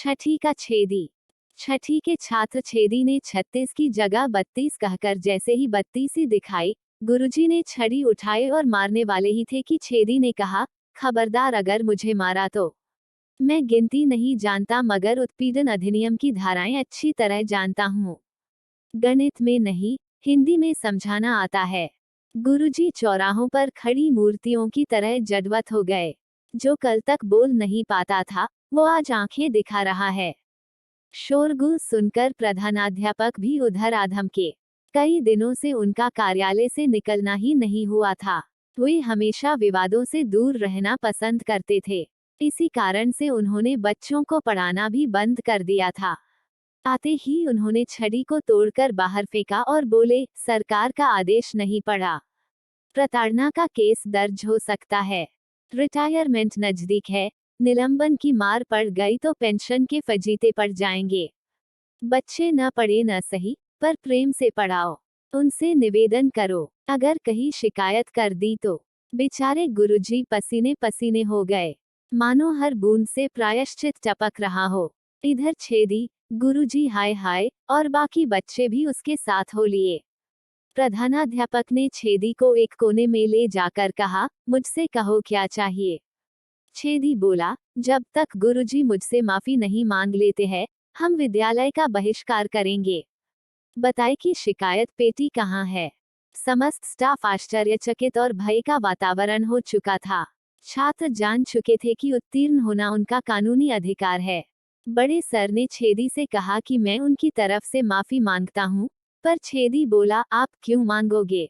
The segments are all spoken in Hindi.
छठी का छेदी। छठी के छात्र छेदी ने 36 की जगह 32 कहकर जैसे ही 32 ही दिखाई, गुरुजी ने छड़ी उठाए और मारने वाले ही थे कि छेदी ने कहा, खबरदार अगर मुझे मारा तो। मैं गिनती नहीं जानता मगर उत्पीड़न अधिनियम की धाराएं अच्छी तरह जानता हूँ। गणित में नहीं, हिंदी में समझाना आता है। गुरुजी चौराहों पर खड़ी मूर्तियों की तरह जड़वत हो गए। जो कल तक बोल नहीं पाता था, वो आज आंखें दिखा रहा है। शोरगुल सुनकर प्रधानाध्यापक भी उधर आधम के। कई दिनों से उनका कार्यालय से निकलना ही नहीं हुआ था। वे हमेशा विवादों से दूर रहना पसंद करते थे। इसी कारण से उन्होंने बच्चों को पढ़ाना भी बंद कर दिया था। आते ही उन्होंने छड़ी को तोड़कर बाहर फेंका और बोले, सरकार का आदेश नहीं पड़ा। प्रताड़ना का केस दर्ज हो सकता है। रिटायरमेंट नजदीक है। निलंबन की मार पड़ गई तो पेंशन के फजीते पड़ जाएंगे। बच्चे न पढ़े न सही, पर प्रेम से पढ़ाओ। उनसे निवेदन करो, अगर कहीं शिकायत कर दी तो। बेचारे गुरुजी पसीने पसीने हो गए, मानो हर बूंद से प्रायश्चित टपक रहा हो। इधर छेदी, गुरुजी हाय हाय, और बाकी बच्चे भी उसके साथ हो लिए। प्रधानाध्यापक ने छेदी को एक कोने में ले जाकर कहा, मुझसे कहो क्या चाहिए। छेदी बोला, जब तक गुरुजी मुझसे माफी नहीं मांग लेते हैं, हम विद्यालय का बहिष्कार करेंगे। बताए कि शिकायत पेटी कहाँ है। समस्त स्टाफ आश्चर्यचकित और भय का वातावरण हो चुका था। छात्र जान चुके थे कि उत्तीर्ण होना उनका कानूनी अधिकार है। बड़े सर ने छेदी से कहा कि मैं उनकी तरफ से माफी मांगता हूँ, पर छेदी बोला, आप क्यों मांगोगे?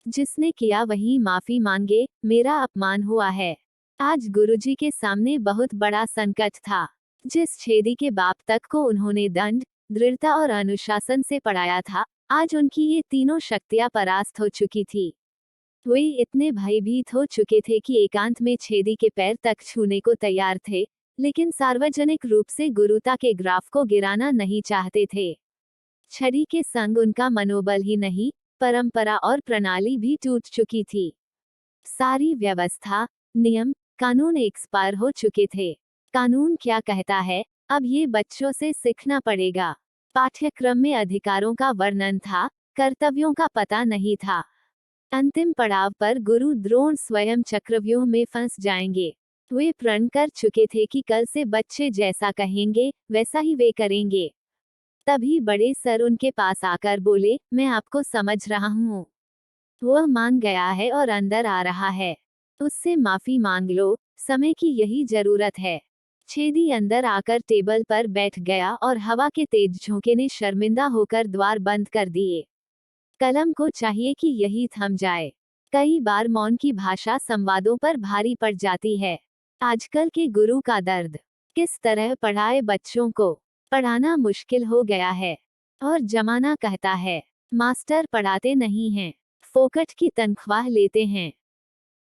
जिसने किया वही माफी मांगे, मेरा अपमान हुआ है। आज गुरुजी के सामने बहुत बड़ा संकट था। जिस छेदी के बाप तक को उन्होंने दंड, दृढ़ता और अनुशासन से पढ़ाया था, आज उनकी ये तीनों शक्तियां परास्त हो चुकी थी। वे इतने भयभीत हो चुके थे कि एकांत में छेदी के पैर तक छूने को तैयार थे, लेकिन सार्वजनिक रूप से गुरुता के ग्राफ को गिराना नहीं चाहते थे। छड़ी के संग उनका मनोबल ही नहीं, परंपरा और प्रणाली भी टूट चुकी थी। सारी व्यवस्था, नियम, कानून एक्सपायर हो चुके थे। कानून क्या कहता है, अब ये बच्चों से सीखना पड़ेगा। पाठ्यक्रम में अधिकारों का वर्णन था, कर्तव्यों का पता नहीं था। अंतिम पड़ाव पर गुरु द्रोण स्वयं चक्रव्यूह में फंस जाएंगे। वे प्रण कर चुके थे कि कल से बच्चे जैसा कहेंगे, वैसा ही वे करेंगे। तभी बड़े सर उनके पास आकर बोले, मैं आपको समझ रहा हूँ। वह मान गया है और अंदर आ रहा है। उससे माफी मांग लो, समय की यही जरूरत है। छेदी अंदर आकर टेबल पर बैठ गया और हवा के तेज झोंके ने शर्मिंदा होकर द्वार बंद कर दिए। कलम को चाहिए कि यही थम जाए। कई बार मौन की भाषा संवादों पर भारी पड़ जाती है। आजकल के गुरु का दर्द, किस तरह पढ़ाए बच्चों को। पढ़ाना मुश्किल हो गया है, और जमाना कहता है, मास्टर पढ़ाते नहीं हैं, फोकट की तनख्वाह लेते हैं।